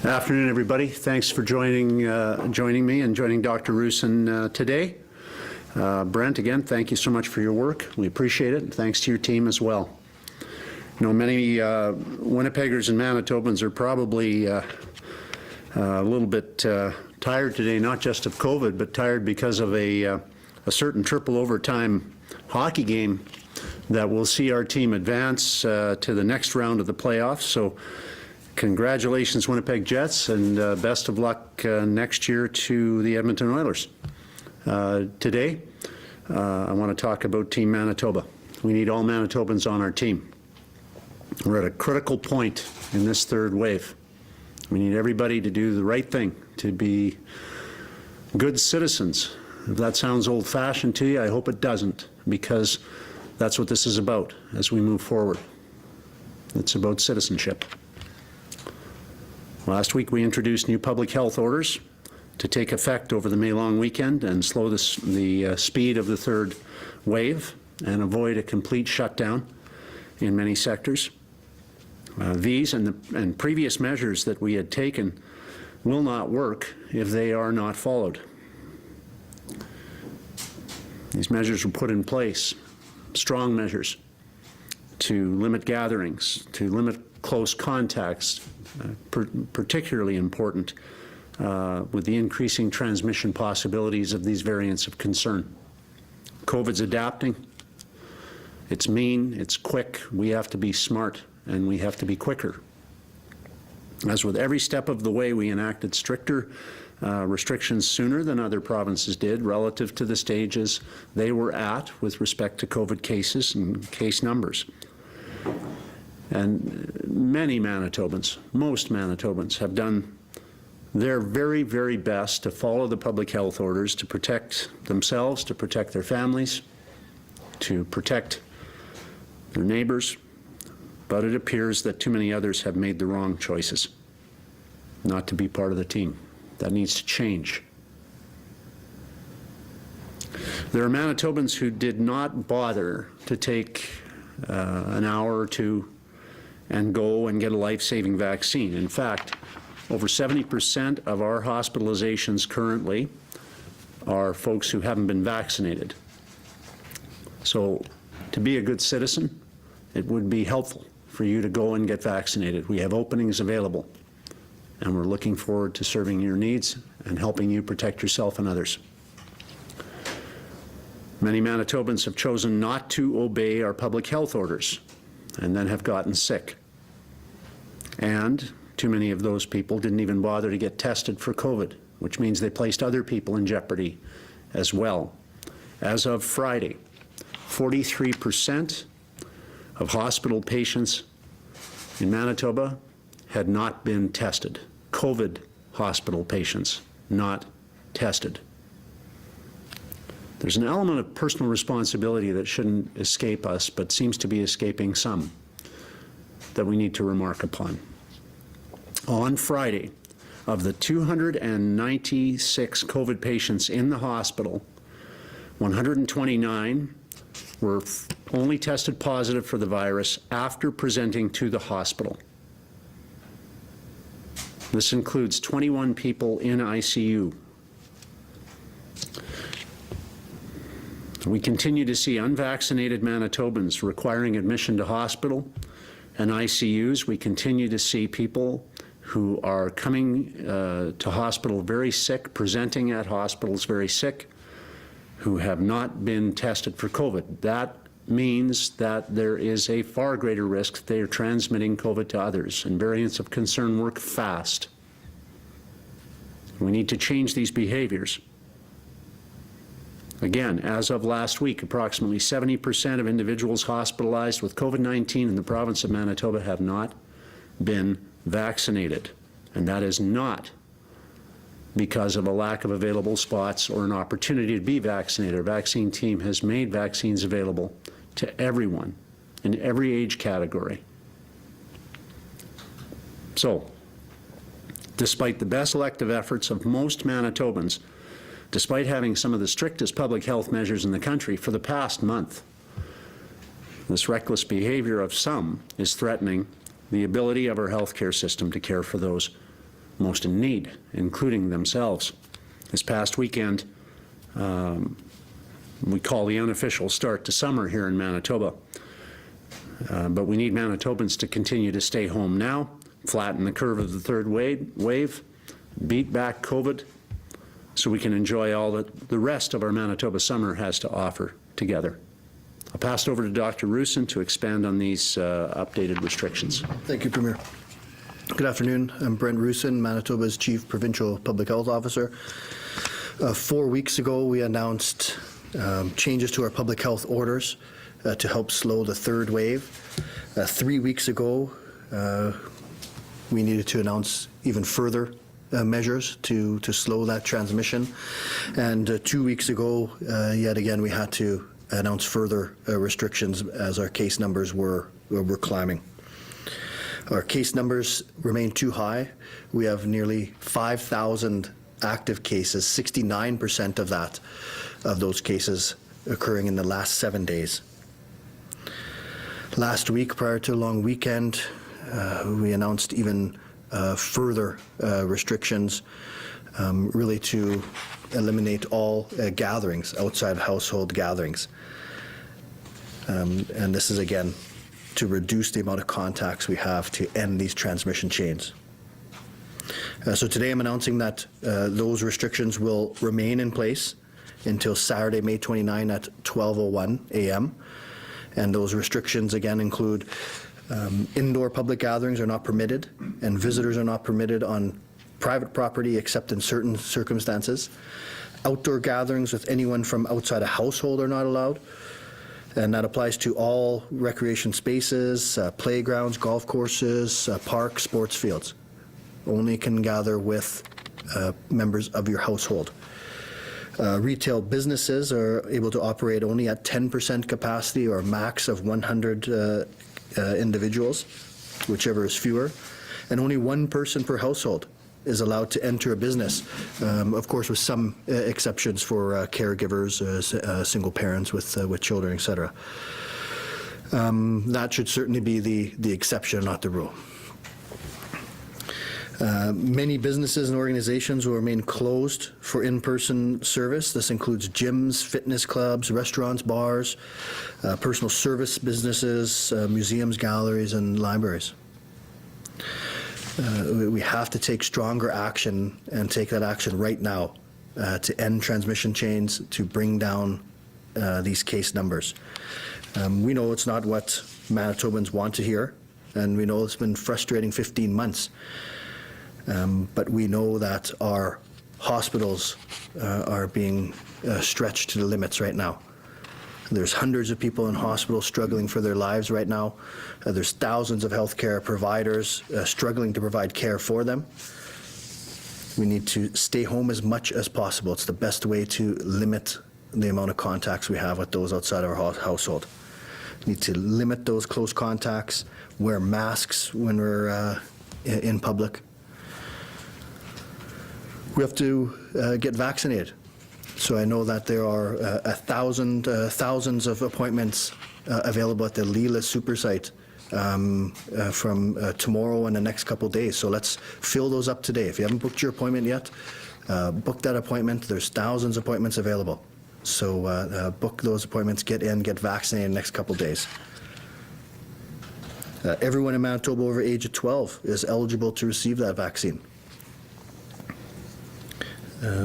Afternoon, everybody. Thanks for joining me and joining Dr. Roussin today. Brent, again, thank you so much for your work. We appreciate it, and thanks to your team as well. You know, many Winnipeggers and Manitobans are probably a little bit tired today, not just of COVID, but tired because of a certain triple overtime hockey game that will see our team advance to the next round of the playoffs. So congratulations, Winnipeg Jets, and best of luck next year to the Edmonton Oilers. Today, I want to talk about Team Manitoba. We need all Manitobans on our team. We're at a critical point in this third wave. We need everybody to do the right thing, to be good citizens. If that sounds old-fashioned to you, I hope it doesn't, because that's what this is about as we move forward. It's about citizenship. Last week we introduced new public health orders to take effect over the May-long weekend and slow the speed of the third wave and avoid a complete shutdown in many sectors. These and previous measures that we had taken will not work if they are not followed. These measures were put in place, strong measures, to limit gatherings, to limit close contacts, particularly important with the increasing transmission possibilities of these variants of concern. COVID's adapting. It's mean, it's quick. We have to be smart, and we have to be quicker. As with every step of the way, we enacted stricter restrictions sooner than other provinces did relative to the stages they were at with respect to COVID cases and case numbers. And many Manitobans, most Manitobans, have done their very, very best to follow the public health orders, to protect themselves, to protect their families, to protect their neighbors. But it appears that too many others have made the wrong choices not to be part of the team. That needs to change. There are Manitobans who did not bother to take an hour or two and go and get a life-saving vaccine. In fact, over 70% of our hospitalizations currently are folks who haven't been vaccinated. So to be a good citizen, it would be helpful for you to go and get vaccinated. We have openings available, and we're looking forward to serving your needs and helping you protect yourself and others. Many Manitobans have chosen not to obey our public health orders and then have gotten sick. And too many of those people didn't even bother to get tested for COVID, which means they placed other people in jeopardy as well. As of Friday, 43% of hospital patients in Manitoba had not been tested. COVID hospital patients not tested. There's an element of personal responsibility that shouldn't escape us, but seems to be escaping some, that we need to remark upon. On Friday, of the 296 COVID patients in the hospital, 129 were only tested positive for the virus after presenting to the hospital. This includes 21 people in ICU. We continue to see unvaccinated Manitobans requiring admission to hospital and ICUs. We continue to see people who are coming to hospital very sick, presenting at hospitals very sick, who have not been tested for COVID. That means that there is a far greater risk that they are transmitting COVID to others, and variants of concern work fast. We need to change these behaviors. Again, as of last week, approximately 70% of individuals hospitalized with COVID-19 in the province of Manitoba have not been vaccinated. And that is not because of a lack of available spots or an opportunity to be vaccinated. Our vaccine team has made vaccines available to everyone in every age category. So, despite the best elective efforts of most Manitobans, despite having some of the strictest public health measures in the country for the past month, this reckless behavior of some is threatening the ability of our healthcare system to care for those most in need, including themselves. This past weekend, we call the unofficial start to summer here in Manitoba. But we need Manitobans to continue to stay home now, flatten the curve of the third wave, beat back COVID, so we can enjoy all that the rest of our Manitoba summer has to offer together. I'll pass it over to Dr. Roussin to expand on these updated restrictions. Thank you, Premier. Good afternoon. I'm Brent Roussin, Manitoba's Chief Provincial Public Health Officer. 4 weeks ago, we announced changes to our public health orders to help slow the third wave. 3 weeks ago, we needed to announce even further measures to slow that transmission. And 2 weeks ago, yet again, we had to announce further restrictions as our case numbers were climbing. Our case numbers remain too high. We have nearly 5,000 active cases, 69% of those cases occurring in the last 7 days. Last week, prior to a long weekend, we announced even further restrictions, really to eliminate all gatherings, outside household gatherings. And this is, again, to reduce the amount of contacts we have to end these transmission chains. So today I'm announcing that those restrictions will remain in place until Saturday, May 29 at 12:01 a.m. And those restrictions again include indoor public gatherings are not permitted, and visitors are not permitted on private property except in certain circumstances. Outdoor gatherings with anyone from outside a household are not allowed. And that applies to all recreation spaces, playgrounds, golf courses, parks, sports fields. Only can gather with members of your household. Retail businesses are able to operate only at 10% capacity or a max of 100 individuals, whichever is fewer, and only one person per household is allowed to enter a business, of course with some exceptions for caregivers, single parents with children, etc. That should certainly be the exception, not the rule. Many businesses and organizations will remain closed for in-person service. This includes gyms, fitness clubs, restaurants, bars, personal service businesses, museums, galleries, and libraries. We have to take stronger action and take that action right now to end transmission chains, to bring down these case numbers. We know it's not what Manitobans want to hear, and we know it's been frustrating 15 months. But we know that our hospitals are being stretched to the limits right now. There's hundreds of people in hospitals struggling for their lives right now. There's thousands of healthcare providers struggling to provide care for them. We need to stay home as much as possible. It's the best way to limit the amount of contacts we have with those outside our household. We need to limit those close contacts, wear masks when we're in public. We have to get vaccinated. So I know that there are thousands of appointments available at the Leela Super Site from tomorrow and the next couple days. So let's fill those up today. If you haven't booked your appointment yet, book that appointment. There's thousands of appointments available. So book those appointments, get in, get vaccinated in the next couple days. Everyone in Manitoba over age of 12 is eligible to receive that vaccine.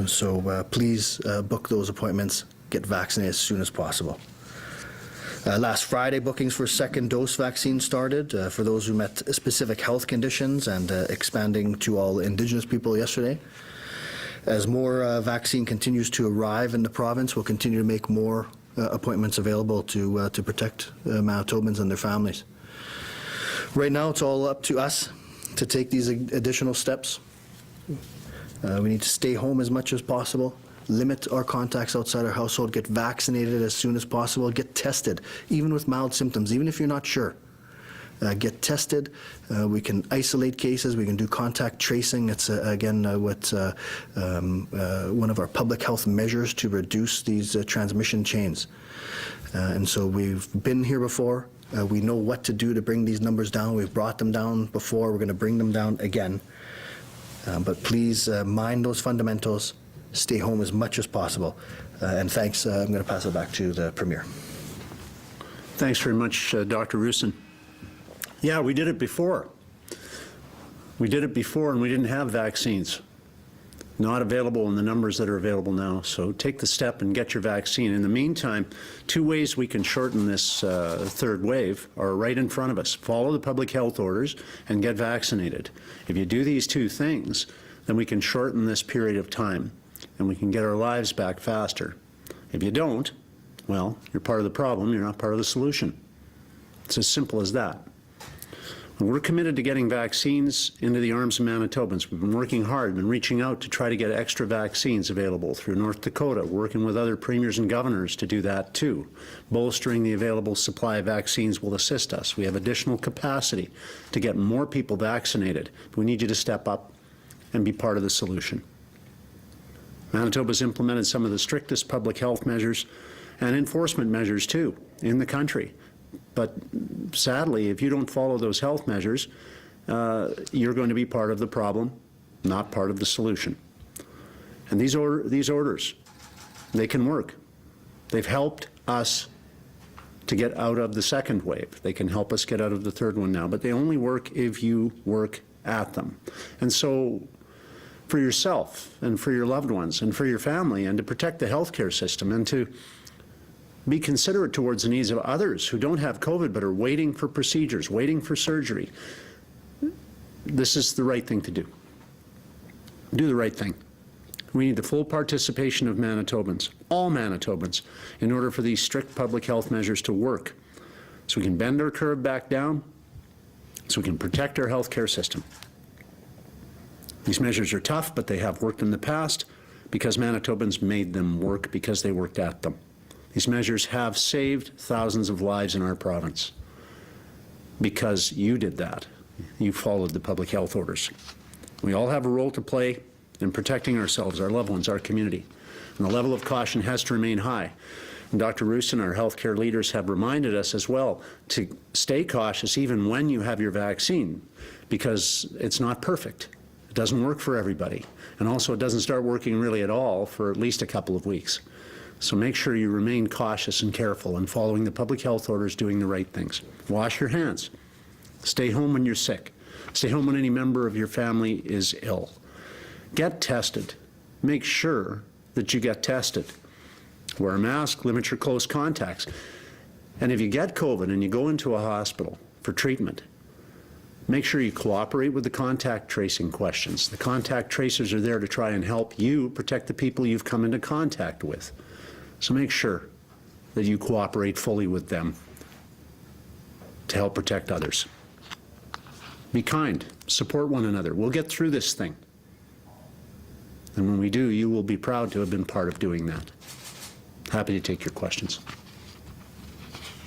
So please book those appointments, get vaccinated as soon as possible. Last Friday, bookings for second dose vaccine started for those who met specific health conditions, and expanding to all Indigenous people yesterday. As more vaccine continues to arrive in the province, we'll continue to make more appointments available to protect Manitobans and their families. Right now, it's all up to us to take these additional steps. We need to stay home as much as possible, limit our contacts outside our household, get vaccinated as soon as possible, get tested, even with mild symptoms, even if you're not sure. Get tested. We can isolate cases. We can do contact tracing. It's, again, one of our public health measures to reduce these transmission chains. And so we've been here before. We know what to do to bring these numbers down. We've brought them down before. We're going to bring them down again. But please mind those fundamentals, stay home as much as possible. And thanks. I'm going to pass it back to the Premier. Thanks very much, Dr. Roussin. Yeah, we did it before. We did it before and we didn't have vaccines. Not available in the numbers that are available now. So take the step and get your vaccine. In the meantime, two ways we can shorten this third wave are right in front of us. Follow the public health orders and get vaccinated. If you do these two things, then we can shorten this period of time and we can get our lives back faster. If you don't, well, you're part of the problem, you're not part of the solution. It's as simple as that. We're committed to getting vaccines into the arms of Manitobans. We've been working hard and reaching out to try to get extra vaccines available through North Dakota, working with other premiers and governors to do that too. Bolstering the available supply of vaccines will assist us. We have additional capacity to get more people vaccinated. We need you to step up and be part of the solution. Manitoba's implemented some of the strictest public health measures and enforcement measures too in the country. But sadly, if you don't follow those health measures, you're going to be part of the problem, not part of the solution. And these orders, they can work. They've helped us to get out of the second wave. They can help us get out of the third one now, but they only work if you work at them. And so for yourself and for your loved ones and for your family and to protect the healthcare system and to be considerate towards the needs of others who don't have COVID but are waiting for procedures, waiting for surgery. This is the right thing to do. Do the right thing. We need the full participation of Manitobans, all Manitobans, in order for these strict public health measures to work, so we can bend our curve back down, so we can protect our healthcare system. These measures are tough, but they have worked in the past because Manitobans made them work because they worked at them. These measures have saved thousands of lives in our province because you did that. You followed the public health orders. We all have a role to play in protecting ourselves, our loved ones, our community. And the level of caution has to remain high. And Dr. Roussin, our healthcare leaders, have reminded us as well to stay cautious even when you have your vaccine, because it's not perfect. It doesn't work for everybody. And also it doesn't start working really at all for at least a couple of weeks. So make sure you remain cautious and careful and following the public health orders, doing the right things. Wash your hands. Stay home when you're sick. Stay home when any member of your family is ill. Get tested. Make sure that you get tested. Wear a mask, limit your close contacts. And if you get COVID and you go into a hospital for treatment, make sure you cooperate with the contact tracing questions. The contact tracers are there to try and help you protect the people you've come into contact with. So make sure that you cooperate fully with them to help protect others. Be kind, support one another. We'll get through this thing. And when we do, you will be proud to have been part of doing that. Happy to take your questions.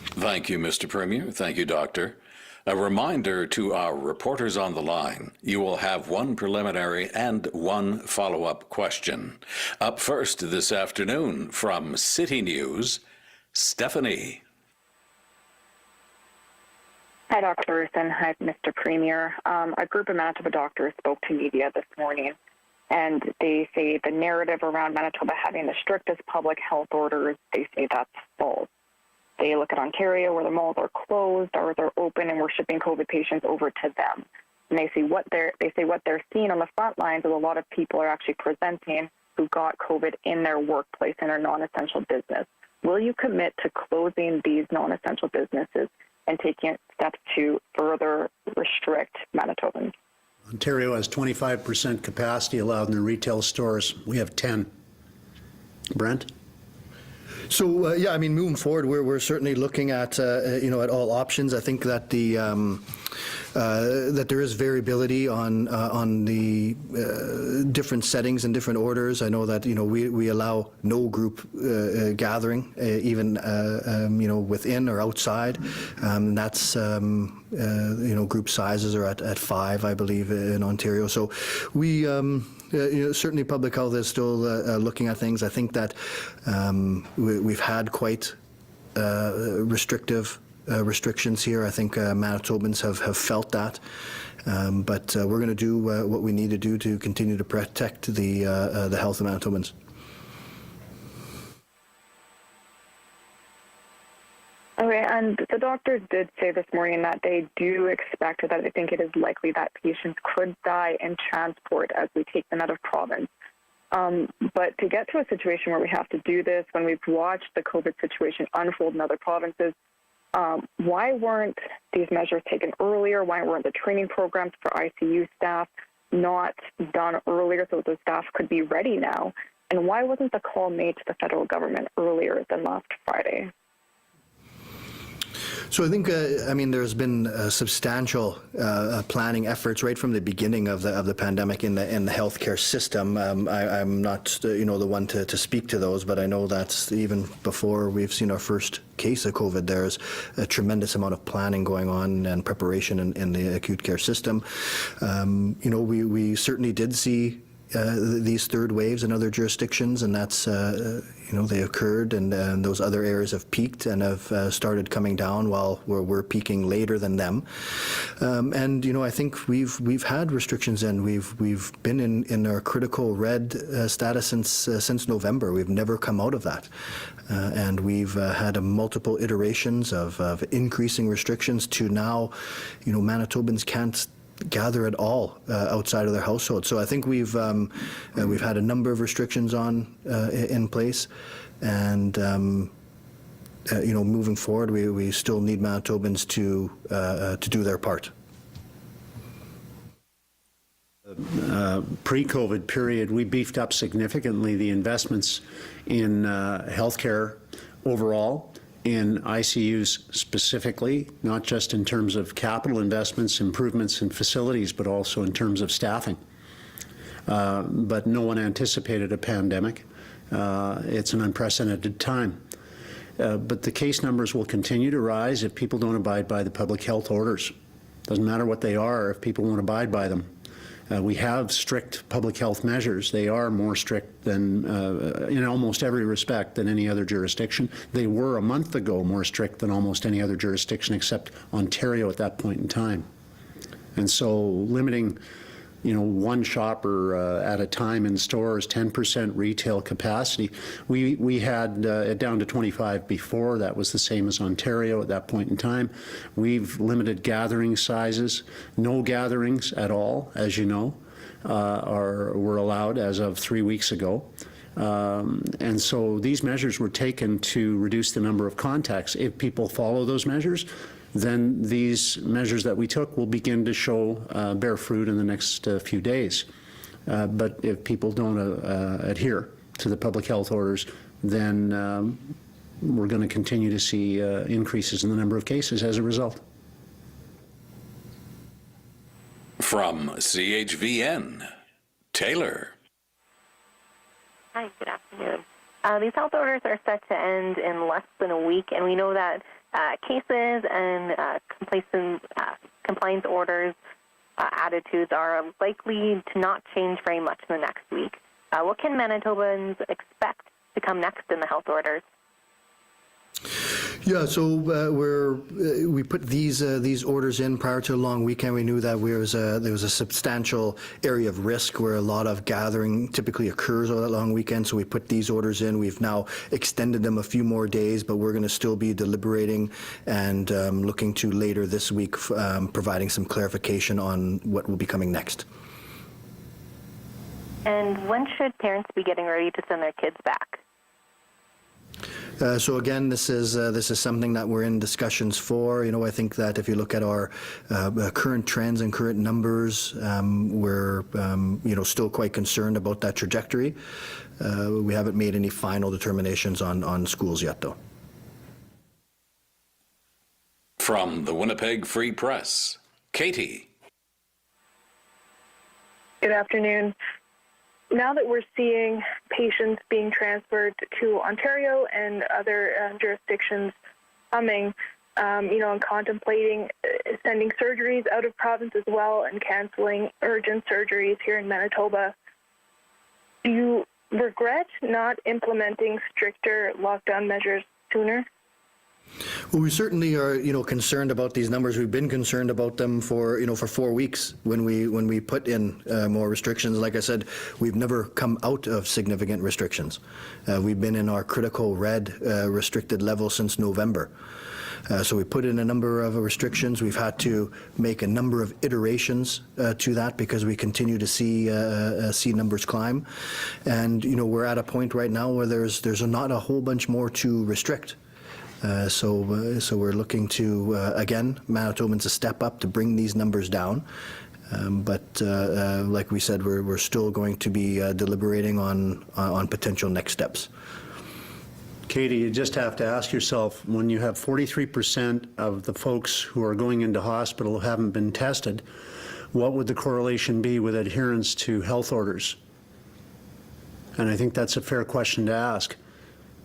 Thank you, Mr. Premier. Thank you, Doctor. A reminder to our reporters on the line, you will have one preliminary and one follow-up question. Up first this afternoon from City News, Stephanie. Hi, Dr. Roussin. Hi, Mr. Premier. A group of Manitoba doctors spoke to media this morning, and they say the narrative around Manitoba having the strictest public health orders, they say that's false. They look at Ontario where the malls are closed, ours are open, and we're shipping COVID patients over to them. And they say what they're seeing on the front lines is a lot of people are actually presenting who got COVID in their workplace in their non-essential business. Will you commit to closing these non-essential businesses and taking steps to further restrict Manitobans? Ontario has 25% capacity allowed in the retail stores. We have 10. Brent? So yeah, I mean, moving forward, we're certainly looking at at all options. I think that that there is variability on the different settings and different orders. I know that we allow no group gathering, even within or outside. That's group sizes are at 5, I believe, in Ontario. So we. Certainly public health is still looking at things. I think that we've had quite restrictive restrictions here. I think Manitobans have felt that. But we're going to do what we need to do to continue to protect the health of Manitobans. Okay, and the doctors did say this morning that they do expect, or that they think it is likely that patients could die in transport as we take them out of province. But to get to a situation where we have to do this, when we've watched the COVID situation unfold in other provinces, why weren't these measures taken earlier? Why weren't the training programs for ICU staff not done earlier so the staff could be ready now? And why wasn't the call made to the federal government earlier than last Friday? So I think, there's been substantial planning efforts right from the beginning of the pandemic in the healthcare system. I'm not, the one to speak to those, but I know that even before we've seen our first case of COVID, there's a tremendous amount of planning going on and preparation in the acute care system. We certainly did see these third waves in other jurisdictions, and that's they occurred, and those other areas have peaked and have started coming down while we're peaking later than them. I think we've had restrictions, and we've been in our critical red status since November. We've never come out of that, and we've had multiple iterations of increasing restrictions to now, Manitobans can't gather at all outside of their household. So I think we've had a number of restrictions in place, and moving forward, we still need Manitobans to do their part. Pre-COVID period, we beefed up significantly the investments in healthcare overall, in ICUs specifically, not just in terms of capital investments, improvements in facilities, but also in terms of staffing. But no one anticipated a pandemic. It's an unprecedented time. But the case numbers will continue to rise if people don't abide by the public health orders. Doesn't matter what they are if people won't abide by them. We have strict public health measures. They are more strict than, in almost every respect, than any other jurisdiction. They were a month ago more strict than almost any other jurisdiction except Ontario at that point in time. And so limiting, one shopper at a time in stores, 10% retail capacity. We had it down to 25 before. That was the same as Ontario at that point in time. We've limited gathering sizes. No gatherings at all, as you know, were allowed as of 3 weeks ago. And so these measures were taken to reduce the number of contacts. If people follow those measures, then these measures that we took will begin to bear fruit in the next few days. But if people don't adhere to the public health orders, then we're going to continue to see increases in the number of cases as a result. From CHVN, Taylor. Hi, good afternoon. These health orders are set to end in less than a week, and we know that cases and compliance orders attitudes are likely to not change very much in the next week. What can Manitobans expect to come next in the health orders? Yeah, so we put these orders in prior to a long weekend. We knew that there was a substantial area of risk where a lot of gathering typically occurs over that long weekend. So we put these orders in. We've now extended them a few more days, but we're going to still be deliberating and looking to later this week providing some clarification on what will be coming next. And when should parents be getting ready to send their kids back? So again, this is something that we're in discussions for. I think that if you look at our current trends and current numbers, we're still quite concerned about that trajectory. We haven't made any final determinations on schools yet, though. From the Winnipeg Free Press, Katie. Good afternoon. Now that we're seeing patients being transferred to Ontario and other jurisdictions coming, and contemplating sending surgeries out of province as well and canceling urgent surgeries here in Manitoba, do you regret not implementing stricter lockdown measures sooner? Well, we certainly are, concerned about these numbers. We've been concerned about them for 4 weeks when we put in more restrictions. Like I said, we've never come out of significant restrictions. We've been in our critical red restricted level since November. So we put in a number of restrictions. We've had to make a number of iterations to that because we continue to see numbers climb. And, we're at a point right now where there's not a whole bunch more to restrict. So we're looking to, again, Manitobans to step up to bring these numbers down. But like we said, we're still going to be deliberating on potential next steps. Katie, you just have to ask yourself, when you have 43% of the folks who are going into hospital who haven't been tested, what would the correlation be with adherence to health orders? And I think that's a fair question to ask.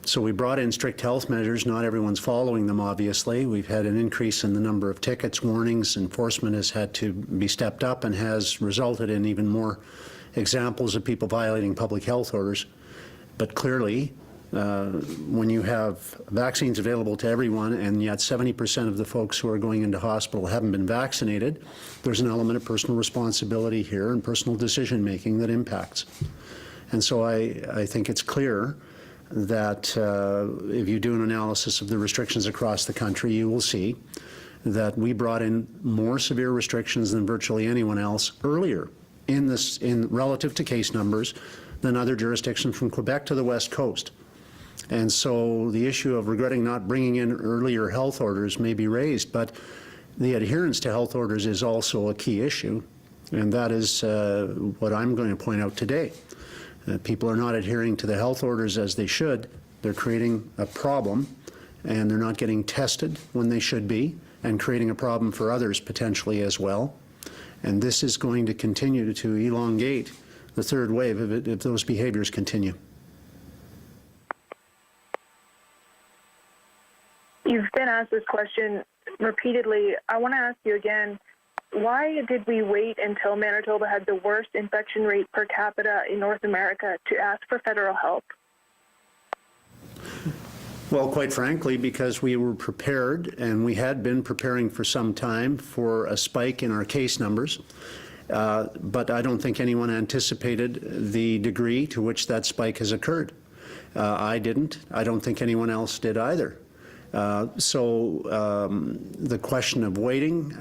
So we brought in strict health measures. Not everyone's following them, obviously. We've had an increase in the number of tickets, warnings. Enforcement has had to be stepped up and has resulted in even more examples of people violating public health orders. But clearly, when you have vaccines available to everyone and yet 70% of the folks who are going into hospital haven't been vaccinated, there's an element of personal responsibility here and personal decision making that impacts. And so I think it's clear that if you do an analysis of the restrictions across the country, you will see that we brought in more severe restrictions than virtually anyone else earlier in relative to case numbers than other jurisdictions from Quebec to the West Coast. And so the issue of regretting not bringing in earlier health orders may be raised, but the adherence to health orders is also a key issue, and that is what I'm going to point out today. People are not adhering to the health orders as they should. They're creating a problem, and they're not getting tested when they should be, and creating a problem for others potentially as well. And this is going to continue to elongate the third wave if those behaviors continue. You've been asked this question repeatedly. I want to ask you again, why did we wait until Manitoba had the worst infection rate per capita in North America to ask for federal help? Well, quite frankly, because we were prepared, and we had been preparing for some time for a spike in our case numbers. But I don't think anyone anticipated the degree to which that spike has occurred. I didn't. I don't think anyone else did either. So the question of waiting,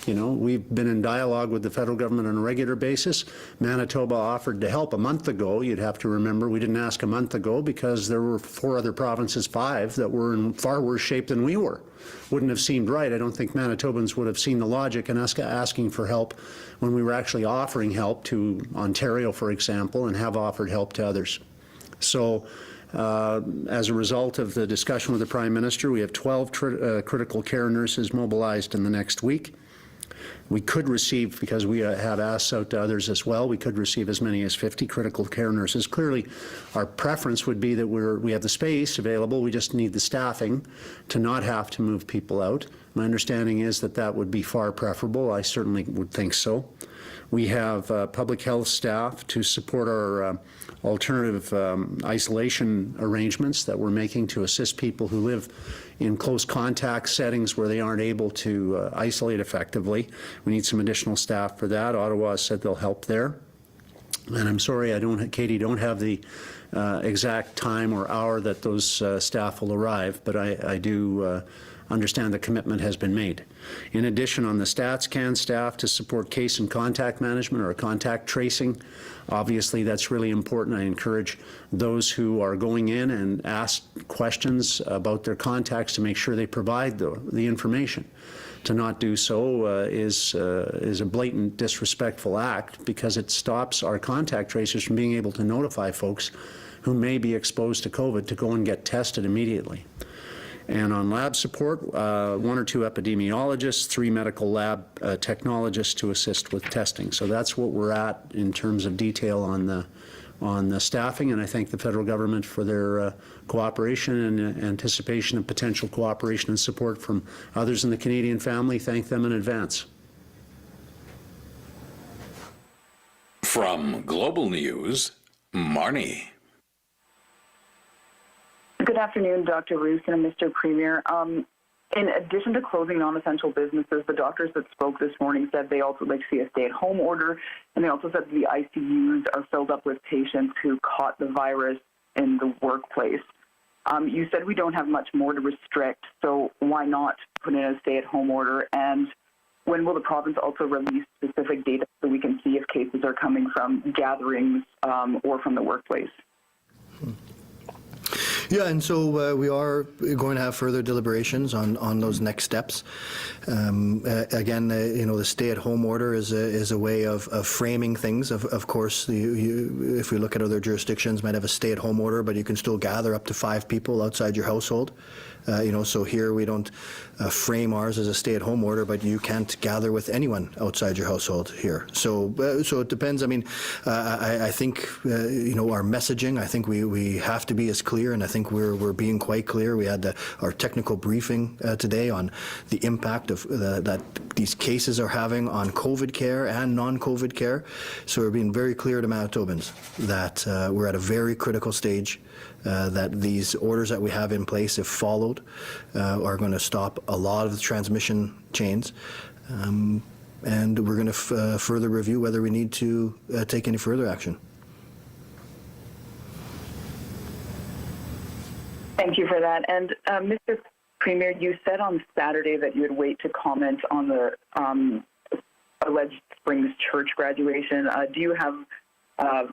we've been in dialogue with the federal government on a regular basis. Manitoba offered to help a month ago. You'd have to remember we didn't ask a month ago because there were 4 other provinces, 5, that were in far worse shape than we were. Wouldn't have seemed right. I don't think Manitobans would have seen the logic in us asking for help when we were actually offering help to Ontario, for example, and have offered help to others. So as a result of the discussion with the Prime Minister, we have 12 critical care nurses mobilized in the next week. We could receive, because we have asked out to others as well, we could receive as many as 50 critical care nurses. Clearly, our preference would be that we have the space available, we just need the staffing to not have to move people out. My understanding is that would be far preferable. I certainly would think so. We have public health staff to support our alternative isolation arrangements that we're making to assist people who live in close contact settings where they aren't able to isolate effectively. We need some additional staff for that. Ottawa said they'll help there. And I'm sorry, Katie, don't have the exact time or hour that those staff will arrive, but I do understand the commitment has been made. In addition, on the StatsCan staff to support case and contact management or contact tracing, obviously that's really important. I encourage those who are going in and ask questions about their contacts to make sure they provide the information. To not do so is a blatant disrespectful act because it stops our contact tracers from being able to notify folks who may be exposed to COVID to go and get tested immediately. And on lab support, 1 or 2 epidemiologists, 3 medical lab technologists to assist with testing. So that's what we're at in terms of detail on the staffing, and I thank the federal government for their cooperation and anticipation of potential cooperation and support from others in the Canadian family. Thank them in advance. From Global News, Marnie. Good afternoon, Dr. Roussin and Mr. Premier. In addition to closing non-essential businesses, the doctors that spoke this morning said they also like to see a stay-at-home order, and they also said the ICUs are filled up with patients who caught the virus in the workplace. You said we don't have much more to restrict, so why not put in a stay-at-home order? And when will the province also release specific data so we can see if cases are coming from gatherings or from the workplace? Yeah, and so we are going to have further deliberations on those next steps. Again, the stay-at-home order is a way of framing things. Of course, if we look at other jurisdictions, might have a stay-at-home order, but you can still gather up to 5 people outside your household. So here we don't frame ours as a stay-at-home order, but you can't gather with anyone outside your household here. So it depends. I mean, I think our messaging. I think we have to be as clear, and I think we're being quite clear. We had our technical briefing today on the impact of that these cases are having on COVID care and non-COVID care. So we're being very clear to Manitobans that we're at a very critical stage. That these orders that we have in place, if followed, are going to stop a lot of the transmission chains. And we're going to further review whether we need to take any further action. Thank you for that. And Mr. Premier, you said on Saturday that you would wait to comment on the alleged Springs Church graduation. Do you have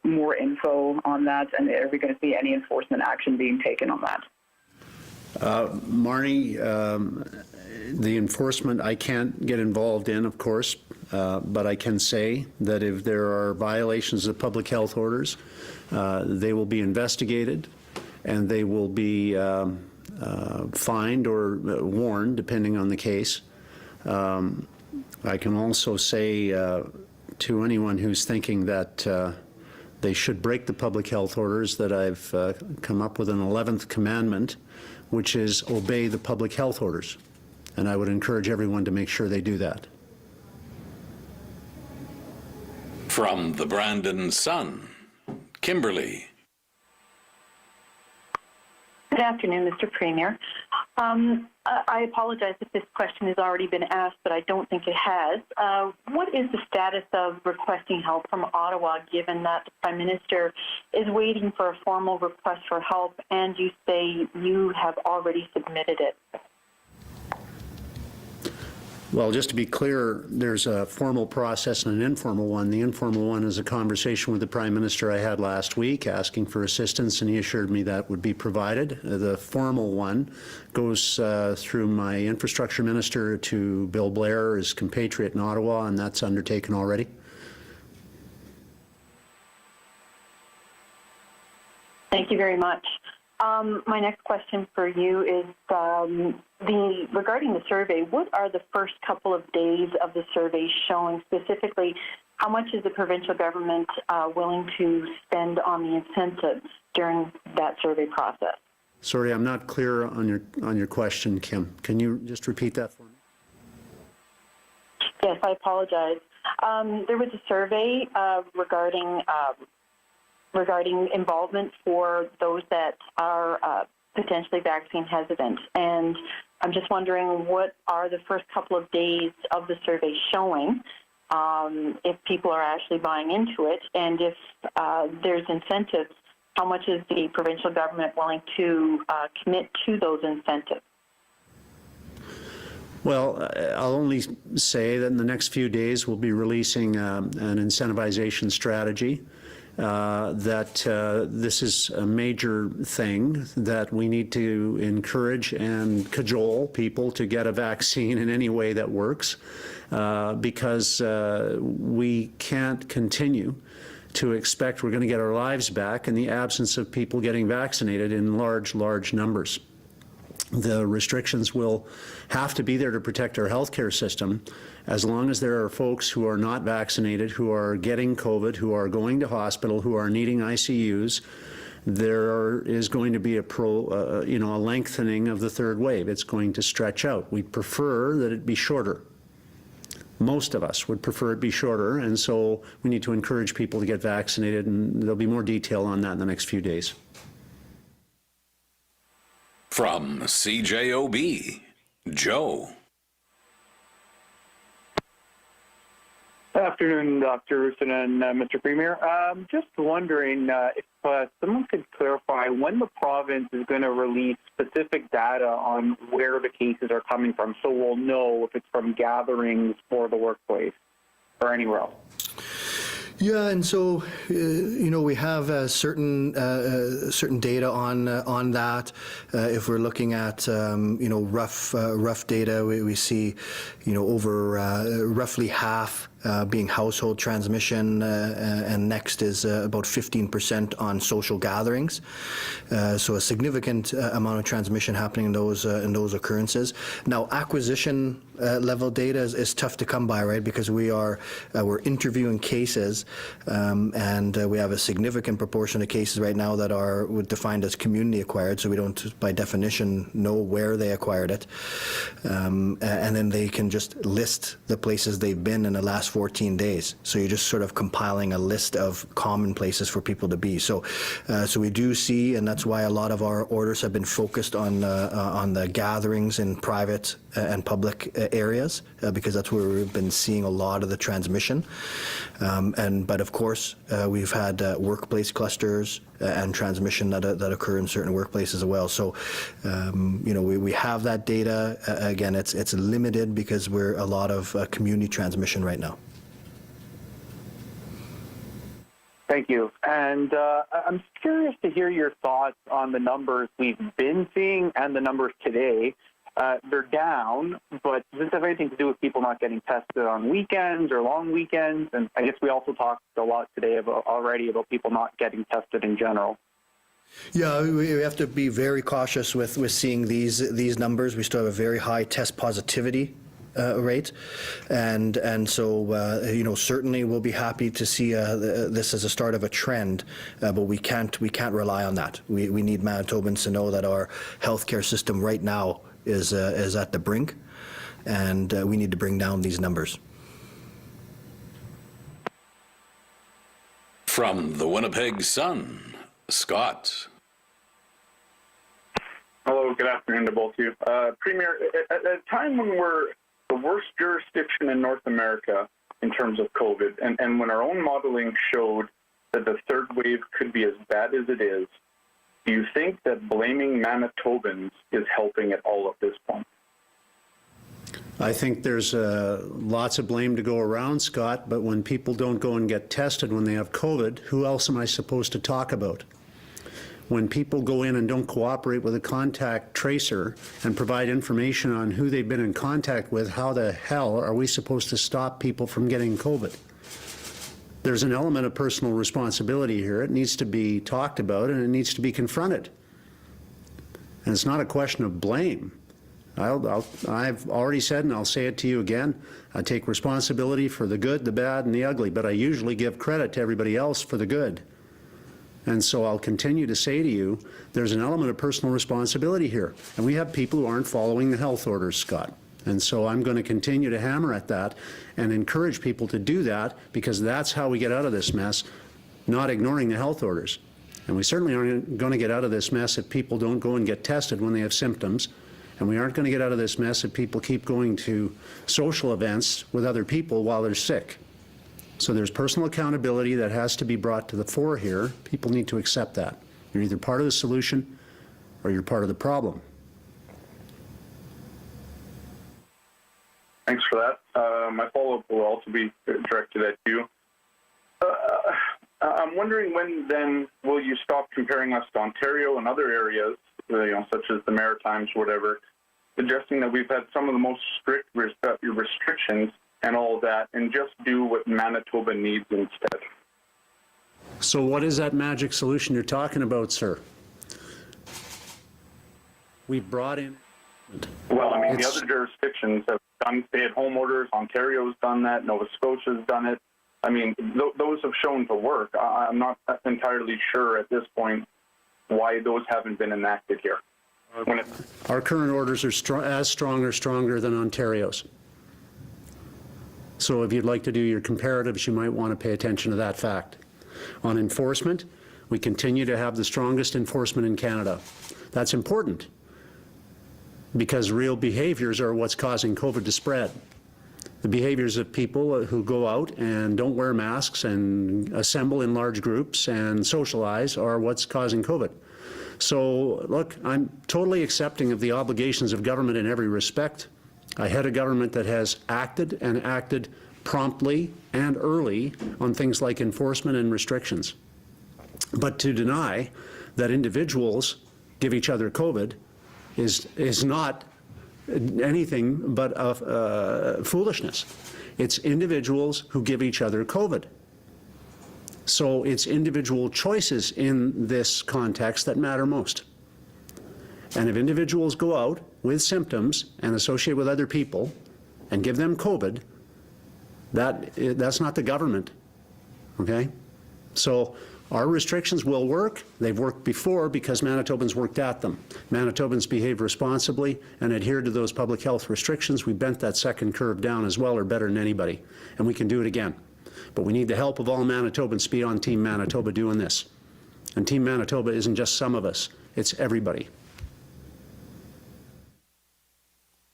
more info on that, and are we going to see any enforcement action being taken on that? Marnie, the enforcement I can't get involved in, of course, but I can say that if there are violations of public health orders, they will be investigated and they will be fined or warned, depending on the case. I can also say to anyone who's thinking that they should break the public health orders that I've come up with an 11th commandment, which is obey the public health orders. And I would encourage everyone to make sure they do that. From the Brandon Sun, Kimberly. Good afternoon, Mr. Premier. I apologize if this question has already been asked, but I don't think it has. What is the status of requesting help from Ottawa, given that the Prime Minister is waiting for a formal request for help, and you say you have already submitted it? Well, just to be clear, there's a formal process and an informal one. The informal one is a conversation with the Prime Minister I had last week asking for assistance, and he assured me that would be provided. The formal one goes through my infrastructure minister to Bill Blair, his compatriot in Ottawa, and that's undertaken already. Thank you very much. My next question for you is regarding the survey. What are the first couple of days of the survey showing? Specifically, how much is the provincial government willing to spend on the incentives during that survey process? Sorry, I'm not clear on your question, Kim. Can you just repeat that for me? Yes, I apologize. There was a survey regarding involvement for those that are potentially vaccine hesitant. And I'm just wondering, what are the first couple of days of the survey showing, if people are actually buying into it, and if there's incentives, how much is the provincial government willing to commit to those incentives? Well, I'll only say that in the next few days we'll be releasing an incentivization strategy. This is a major thing that we need to encourage and cajole people to get a vaccine in any way that works, because we can't continue to expect we're going to get our lives back in the absence of people getting vaccinated in large numbers. The restrictions will have to be there to protect our healthcare system. As long as there are folks who are not vaccinated, who are getting COVID, who are going to hospital, who are needing ICUs, there is going to be a lengthening of the third wave. It's going to stretch out. We'd prefer that it be shorter. Most of us would prefer it be shorter, and so we need to encourage people to get vaccinated, and there'll be more detail on that in the next few days. From CJOB, Joe. Good afternoon, Dr. Roussin and Mr. Premier. Just wondering if someone could clarify when the province is going to release specific data on where the cases are coming from, so we'll know if it's from gatherings or the workplace or anywhere else. Yeah, and so we have certain data on that. If we're looking at rough data, we see over roughly half being household transmission, and next is about 15% on social gatherings. So a significant amount of transmission happening in those occurrences. Now, acquisition level data is tough to come by, right? Because we're interviewing cases, and we have a significant proportion of cases right now that are defined as community acquired. So we don't, by definition, know where they acquired it, and then they can just list the places they've been in the last 14 days. So you're just sort of compiling a list of common places for people to be. So we do see, and that's why a lot of our orders have been focused on the gatherings in private and public areas, because that's where we've been seeing a lot of the transmission. But of course, we've had workplace clusters and transmission that occur in certain workplaces as well. So, we have that data. Again, it's limited because we're a lot of community transmission right now. Thank you. And I'm curious to hear your thoughts on the numbers we've been seeing and the numbers today. They're down, but does this have anything to do with people not getting tested on weekends or long weekends? And I guess we also talked a lot today already about people not getting tested in general. Yeah, we have to be very cautious with seeing these numbers. We still have a very high test positivity rate, and so certainly we'll be happy to see this as a start of a trend, but we can't rely on that. We need Manitobans to know that our healthcare system right now is at the brink, and we need to bring down these numbers. From the Winnipeg Sun, Scott. Hello, good afternoon to both of you. Premier, at a time when we're the worst jurisdiction in North America in terms of COVID, and when our own modeling showed that the third wave could be as bad as it is, do you think that blaming Manitobans is helping at all at this point? I think there's lots of blame to go around, Scott, but when people don't go and get tested when they have COVID, who else am I supposed to talk about? When people go in and don't cooperate with a contact tracer and provide information on who they've been in contact with, how the hell are we supposed to stop people from getting COVID? There's an element of personal responsibility here. It needs to be talked about and it needs to be confronted. And it's not a question of blame. I've already said, and I'll say it to you again, I take responsibility for the good, the bad, and the ugly, but I usually give credit to everybody else for the good. And so I'll continue to say to you, there's an element of personal responsibility here. And we have people who aren't following the health orders, Scott. And so I'm going to continue to hammer at that and encourage people to do that, because that's how we get out of this mess, not ignoring the health orders. And we certainly aren't going to get out of this mess if people don't go and get tested when they have symptoms. And we aren't going to get out of this mess if people keep going to social events with other people while they're sick. So there's personal accountability that has to be brought to the fore here. People need to accept that. You're either part of the solution or you're part of the problem. Thanks for that. My follow-up will also be directed at you. I'm wondering when then will you stop comparing us to Ontario and other areas, such as the Maritimes or whatever, suggesting that we've had some of the most strict restrictions and all of that, and just do what Manitoba needs instead. So what is that magic solution you're talking about, sir? We brought in... Well, I mean, the other jurisdictions have done stay-at-home orders. Ontario's done that. Nova Scotia's done it. I mean, those have shown to work. I'm not entirely sure at this point why those haven't been enacted here. Our current orders are as strong or stronger than Ontario's. So if you'd like to do your comparatives, you might want to pay attention to that fact. On enforcement, we continue to have the strongest enforcement in Canada. That's important because real behaviors are what's causing COVID to spread. The behaviors of people who go out and don't wear masks and assemble in large groups and socialize are what's causing COVID. So look, I'm totally accepting of the obligations of government in every respect. I head a government that has acted and acted promptly and early on things like enforcement and restrictions. But to deny that individuals give each other COVID is not anything but foolishness. It's individuals who give each other COVID. So it's individual choices in this context that matter most. And if individuals go out with symptoms and associate with other people and give them COVID, that's not the government, okay? So our restrictions will work. They've worked before because Manitobans worked at them. Manitobans behaved responsibly and adhered to those public health restrictions. We bent that second curve down as well, or better than anybody, and we can do it again. But we need the help of all Manitobans to be on Team Manitoba doing this. And Team Manitoba isn't just some of us, it's everybody.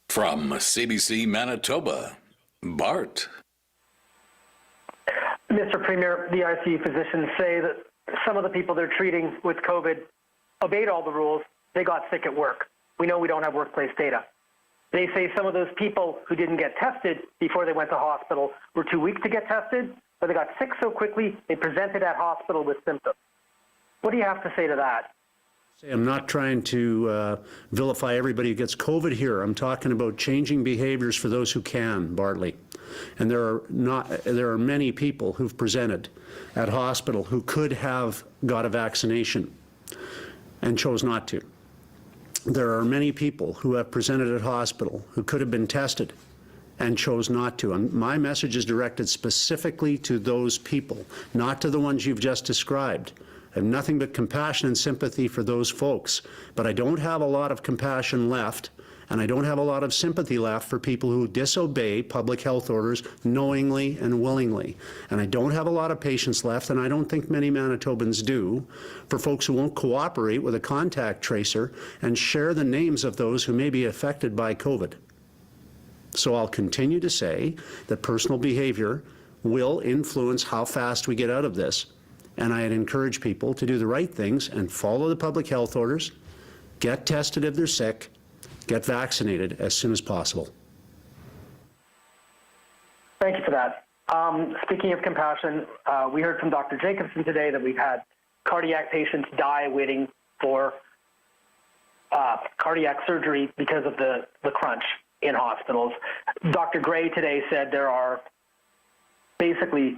From CBC Manitoba, Bart. Mr. Premier, the ICU physicians say that some of the people they're treating with COVID obeyed all the rules. They got sick at work. We know we don't have workplace data. They say some of those people who didn't get tested before they went to hospital were too weak to get tested, but they got sick so quickly they presented at hospital with symptoms. What do you have to say to that? I'm not trying to vilify everybody who gets COVID here. I'm talking about changing behaviors for those who can, Bartley. And there are many people who've presented at hospital who could have got a vaccination and chose not to. There are many people who have presented at hospital who could have been tested and chose not to. And my message is directed specifically to those people, not to the ones you've just described. I have nothing but compassion and sympathy for those folks, but I don't have a lot of compassion left, and I don't have a lot of sympathy left for people who disobey public health orders knowingly and willingly. And I don't have a lot of patience left, and I don't think many Manitobans do, for folks who won't cooperate with a contact tracer and share the names of those who may be affected by COVID. So I'll continue to say that personal behavior will influence how fast we get out of this. And I'd encourage people to do the right things and follow the public health orders, get tested if they're sick, get vaccinated as soon as possible. Thank you for that. Speaking of compassion, we heard from Dr. Jacobson today that we've had cardiac patients die waiting for cardiac surgery because of the crunch in hospitals. Dr. Gray today said there are basically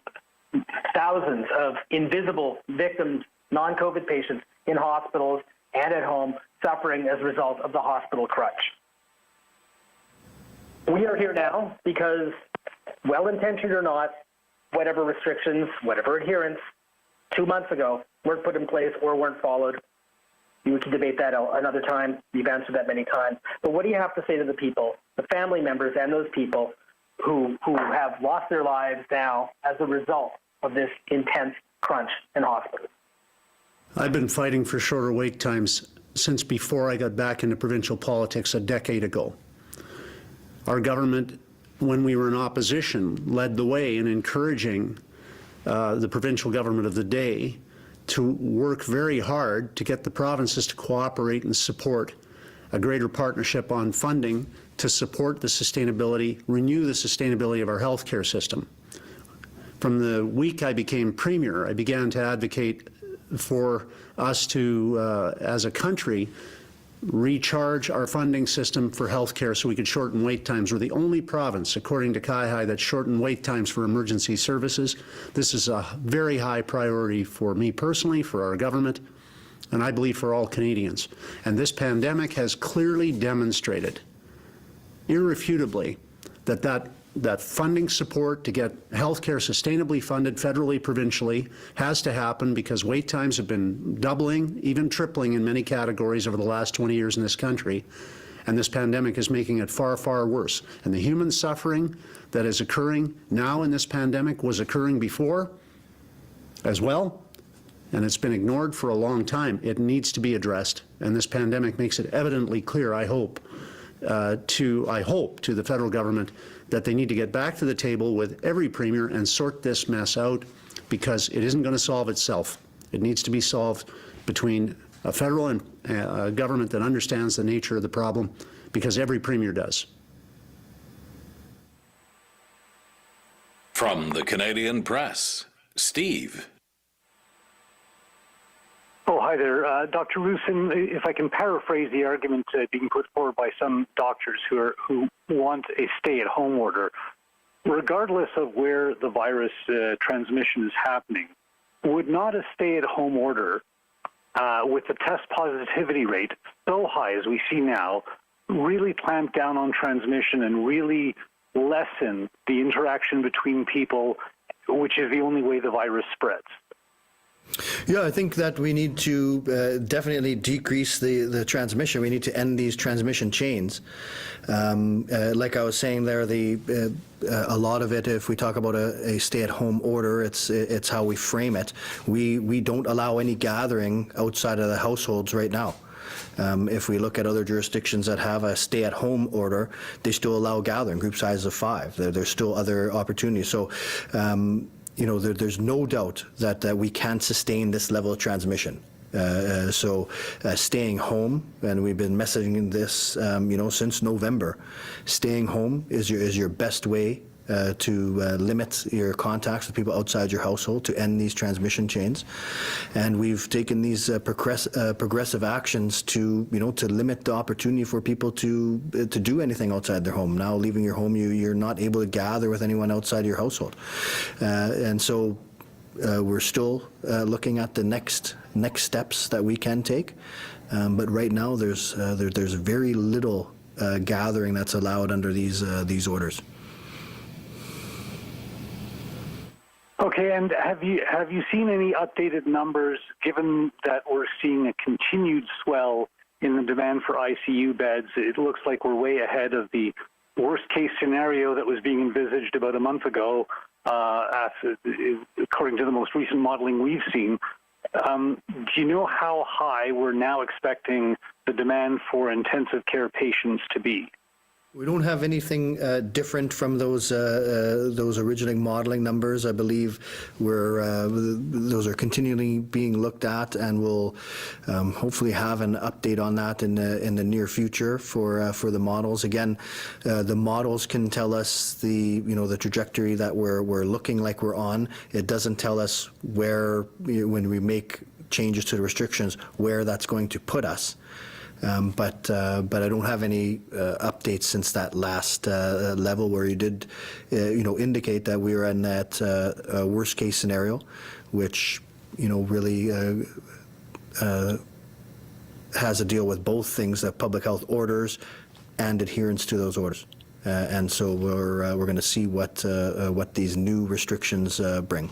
thousands of invisible victims, non-COVID patients in hospitals and at home suffering as a result of the hospital crunch. We are here now because, well-intentioned or not, whatever restrictions, whatever adherence 2 months ago weren't put in place or weren't followed. We can debate that another time. You've answered that many times. But what do you have to say to the people, the family members and those people who have lost their lives now as a result of this intense crunch in hospitals? I've been fighting for shorter wait times since before I got back into provincial politics a decade ago. Our government, when we were in opposition, led the way in encouraging the provincial government of the day to work very hard to get the provinces to cooperate and support a greater partnership on funding to support the sustainability, renew the sustainability of our healthcare system. From the week I became Premier, I began to advocate for us to, as a country, recharge our funding system for healthcare so we could shorten wait times. We're the only province, according to CIHI, that shortened wait times for emergency services. This is a very high priority for me personally, for our government, and I believe for all Canadians. And this pandemic has clearly demonstrated, irrefutably, that funding support to get healthcare sustainably funded federally, provincially, has to happen because wait times have been doubling, even tripling in many categories over the last 20 years in this country. And this pandemic is making it far, far worse. And the human suffering that is occurring now in this pandemic was occurring before as well. And it's been ignored for a long time. It needs to be addressed. And this pandemic makes it evidently clear, I hope, I hope, to the federal government that they need to get back to the table with every premier and sort this mess out, because it isn't going to solve itself. It needs to be solved between a federal and government that understands the nature of the problem, because every premier does. From the Canadian Press, Steve. Oh, hi there. Dr. Roussin, if I can paraphrase the argument being put forward by some doctors who want a stay-at-home order, regardless of where the virus transmission is happening, would not a stay-at-home order with the test positivity rate so high as we see now really clamp down on transmission and really lessen the interaction between people, which is the only way the virus spreads? Yeah, I think that we need to definitely decrease the transmission. We need to end these transmission chains. Like I was saying there, a lot of it, if we talk about a stay-at-home order, it's how we frame it. We don't allow any gathering outside of the households right now. If we look at other jurisdictions that have a stay-at-home order, they still allow gathering, group sizes of 5. There's still other opportunities. So, there's no doubt that we can sustain this level of transmission. So staying home, and we've been messaging this, since November, staying home is your best way to limit your contacts with people outside your household, to end these transmission chains. And we've taken these progressive actions to limit the opportunity for people to do anything outside their home. Now, leaving your home, you're not able to gather with anyone outside your household. And so we're still looking at the next steps that we can take. But right now, there's very little gathering that's allowed under these orders. Okay, and have you seen any updated numbers, given that we're seeing a continued swell in the demand for ICU beds? It looks like we're way ahead of the worst-case scenario that was being envisaged about a month ago, according to the most recent modeling we've seen. Do you know how high we're now expecting the demand for intensive care patients to be? We don't have anything different from those original modeling numbers. I believe those are continually being looked at, and we'll hopefully have an update on that in the near future for the models. Again, the models can tell us the trajectory that we're looking like we're on. It doesn't tell us where, when we make changes to the restrictions, where that's going to put us. But I don't have any updates since that last level where you did, indicate that we were in that worst case scenario, which, really has to deal with both things, that public health orders and adherence to those orders. And so we're going to see what these new restrictions bring.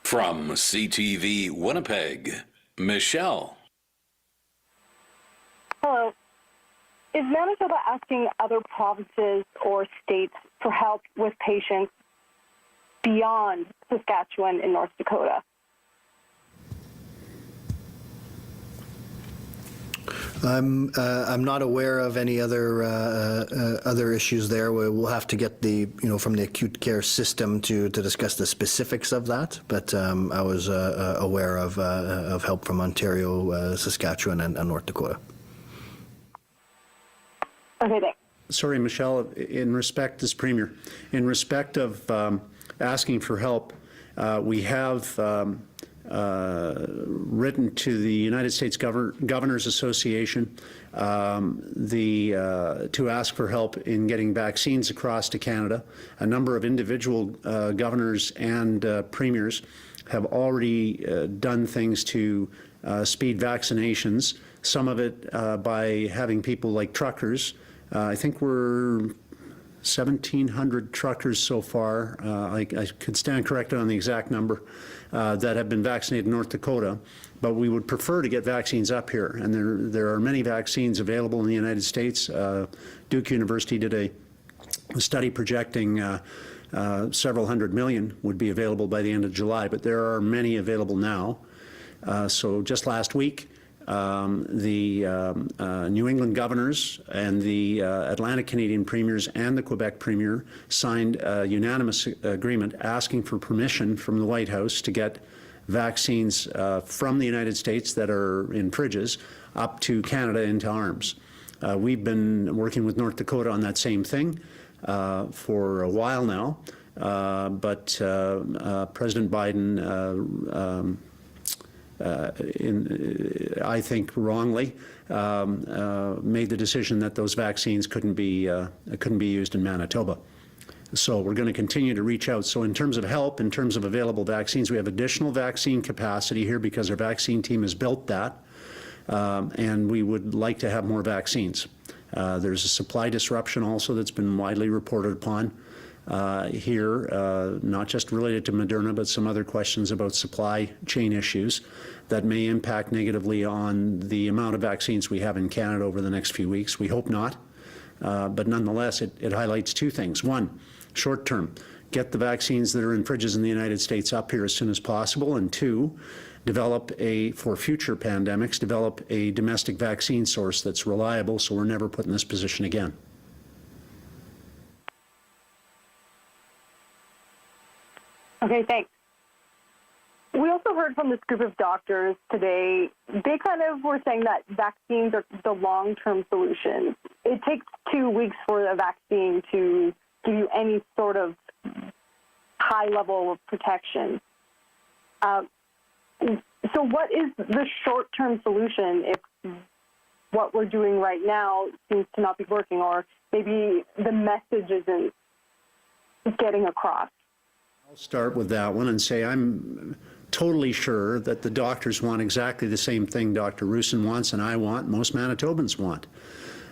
From CTV Winnipeg, Michelle. Hello. Is Manitoba asking other provinces or states for help with patients beyond Saskatchewan and North Dakota? I'm not aware of any other issues there. We'll have to get from the acute care system to discuss the specifics of that. But I was aware of help from Ontario, Saskatchewan, and North Dakota. Okay, thanks. Sorry, Michelle, in respect, as Premier, in respect of asking for help, we have written to the United States Governors Association to ask for help in getting vaccines across to Canada. A number of individual governors and premiers have already done things to speed vaccinations, some of it by having people like truckers. I think we're 1,700 truckers so far. I could stand corrected on the exact number that have been vaccinated in North Dakota, but we would prefer to get vaccines up here. And there are many vaccines available in the United States. Duke University did a study projecting several hundred million would be available by the end of July, but there are many available now. So just last week, the New England governors and the Atlantic Canadian premiers and the Quebec premier signed a unanimous agreement asking for permission from the White House to get vaccines from the United States that are in fridges up to Canada into arms. We've been working with North Dakota on that same thing for a while now, but President Biden I think wrongly, made the decision that those vaccines couldn't be used in Manitoba. So we're going to continue to reach out. So in terms of help, in terms of available vaccines, we have additional vaccine capacity here because our vaccine team has built that, and we would like to have more vaccines. There's a supply disruption also that's been widely reported upon here, not just related to Moderna, but some other questions about supply chain issues that may impact negatively on the amount of vaccines we have in Canada over the next few weeks. We hope not, but nonetheless, it highlights two things. One, short term, get the vaccines that are in fridges in the United States up here as soon as possible, and two, for future pandemics, develop a domestic vaccine source that's reliable so we're never put in this position again. Okay, thanks. We also heard from this group of doctors today, they kind of were saying that vaccines are the long-term solution. It takes 2 weeks for a vaccine to give you any sort of high level of protection. So what is the short-term solution if what we're doing right now seems to not be working, or maybe the message isn't getting across? I'll start with that one and say I'm totally sure that the doctors want exactly the same thing Dr. Roussin wants and I want, most Manitobans want.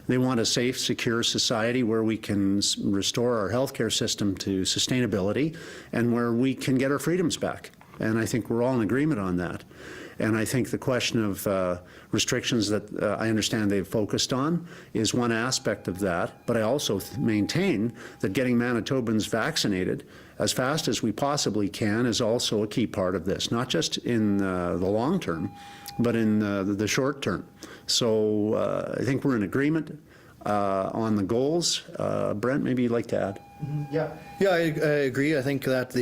They want a safe, secure society where we can restore our healthcare system to sustainability and where we can get our freedoms back. And I think we're all in agreement on that. And I think the question of restrictions that I understand they've focused on is one aspect of that. But I also maintain that getting Manitobans vaccinated as fast as we possibly can is also a key part of this, not just in the long term, but in the short term. So I think we're in agreement on the goals. Brent, maybe you'd like to add? Yeah, I agree. I think that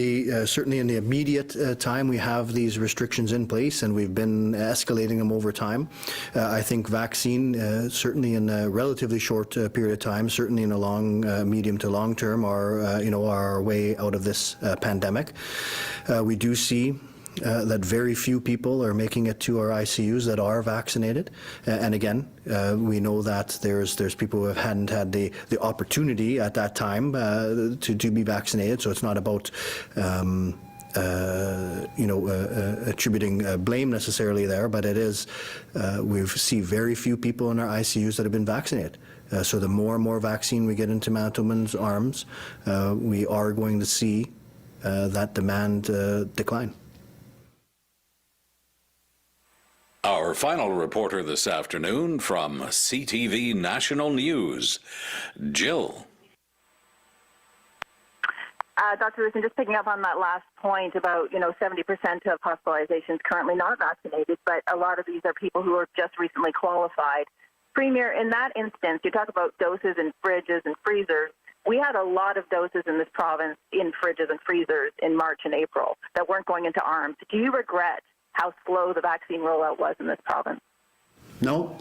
certainly in the immediate time we have these restrictions in place, and we've been escalating them over time. I think vaccine, certainly in a relatively short period of time, certainly in a long, medium to long term, are our way out of this pandemic. We do see that very few people are making it to our ICUs that are vaccinated. And again, we know that there's people who hadn't had the opportunity at that time to be vaccinated. So it's not about attributing blame necessarily there, but it is we see very few people in our ICUs that have been vaccinated. So the more and more vaccine we get into Manitobans' arms, we are going to see that demand decline. Our final reporter this afternoon from CTV National News, Jill. Dr. Roussin, just picking up on that last point about, 70% of hospitalizations currently not vaccinated, but a lot of these are people who are just recently qualified. Premier, in that instance, you talk about doses in fridges and freezers. We had a lot of doses in this province in fridges and freezers in March and April that weren't going into arms. Do you regret how slow the vaccine rollout was in this province? No.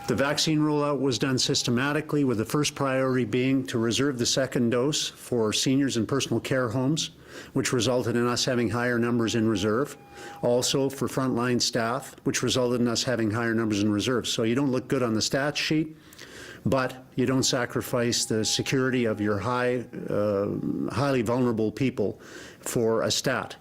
The vaccine rollout was done systematically, with the first priority being to reserve the second dose for seniors in personal care homes, which resulted in us having higher numbers in reserve. Also for frontline staff, which resulted in us having higher numbers in reserve. So you don't look good on the stats sheet, but you don't sacrifice the security of your highly vulnerable people for a stat.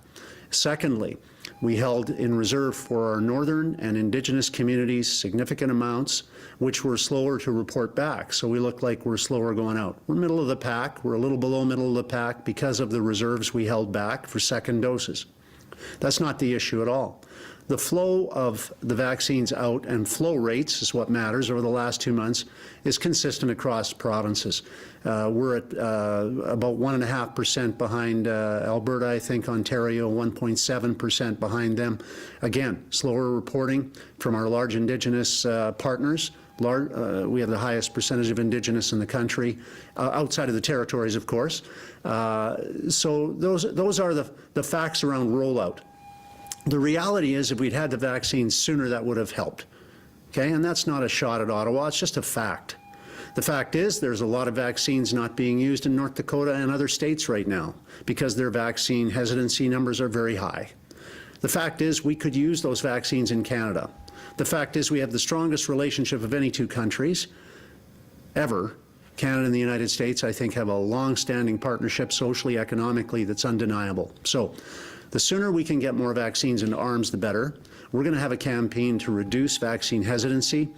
Secondly, we held in reserve for our northern and Indigenous communities significant amounts, which were slower to report back. So we look like we're slower going out. We're middle of the pack. We're a little below middle of the pack because of the reserves we held back for second doses. That's not the issue at all. the flow of the vaccines out, and flow rates is what matters over the last 2 months, is consistent across provinces. We're at about 1.5% behind Alberta, I think Ontario 1.7% behind them. Again, slower reporting from our large Indigenous partners. We have the highest percentage of Indigenous in the country, outside of the territories, of course. So those are the facts around rollout. The reality is, if we'd had the vaccines sooner, that would have helped. Okay, and that's not a shot at Ottawa, it's just a fact. The fact is, there's a lot of vaccines not being used in North Dakota and other states right now because their vaccine hesitancy numbers are very high. The fact is, we could use those vaccines in Canada. The fact is, we have the strongest relationship of any two countries ever. Canada and the United States, I think, have a long-standing partnership socially, economically, that's undeniable. So the sooner we can get more vaccines into arms, the better. We're going to have a campaign to reduce vaccine hesitancy,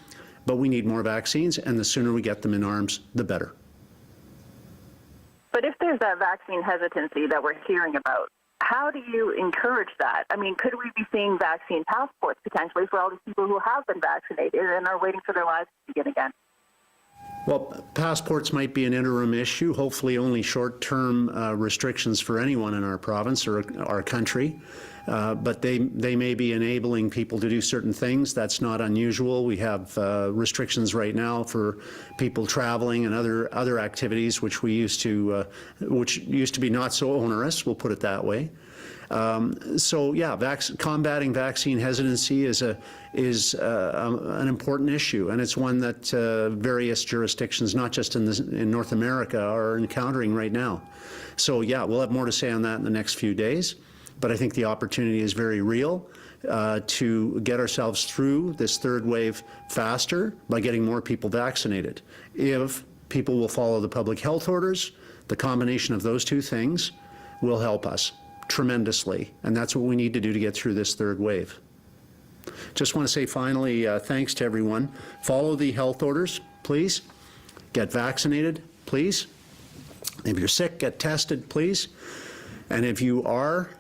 but we need more vaccines, and the sooner we get them in arms, the better. But if there's that vaccine hesitancy that we're hearing about, how do you encourage that? I mean, could we be seeing vaccine passports potentially for all these people who have been vaccinated and are waiting for their lives to begin again? Well, passports might be an interim issue, hopefully only short-term restrictions for anyone in our province or our country. But they may be enabling people to do certain things. That's not unusual. We have restrictions right now for people traveling and other activities, which used to be not so onerous. We'll put it that way. So yeah, combating vaccine hesitancy is an important issue, and it's one that various jurisdictions, not just in North America, are encountering right now. So yeah, we'll have more to say on that in the next few days. But I think the opportunity is very real to get ourselves through this third wave faster by getting more people vaccinated. If people will follow the public health orders, the combination of those two things will help us tremendously. And that's what we need to do to get through this third wave. Just want to say finally, thanks to everyone. Follow the health orders, please. Get vaccinated, please. If you're sick, get tested, please. And if you are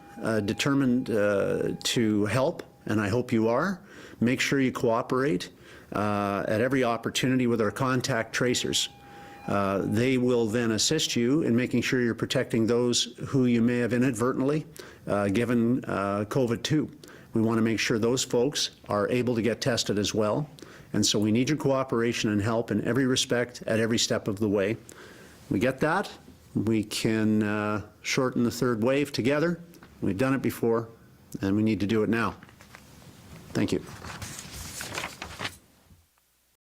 determined to help, and I hope you are, make sure you cooperate at every opportunity with our contact tracers. They will then assist you in making sure you're protecting those who you may have inadvertently given COVID to. We want to make sure those folks are able to get tested as well. And so we need your cooperation and help in every respect at every step of the way. We get that, we can shorten the third wave together. We've done it before, and we need to do it now. Thank you.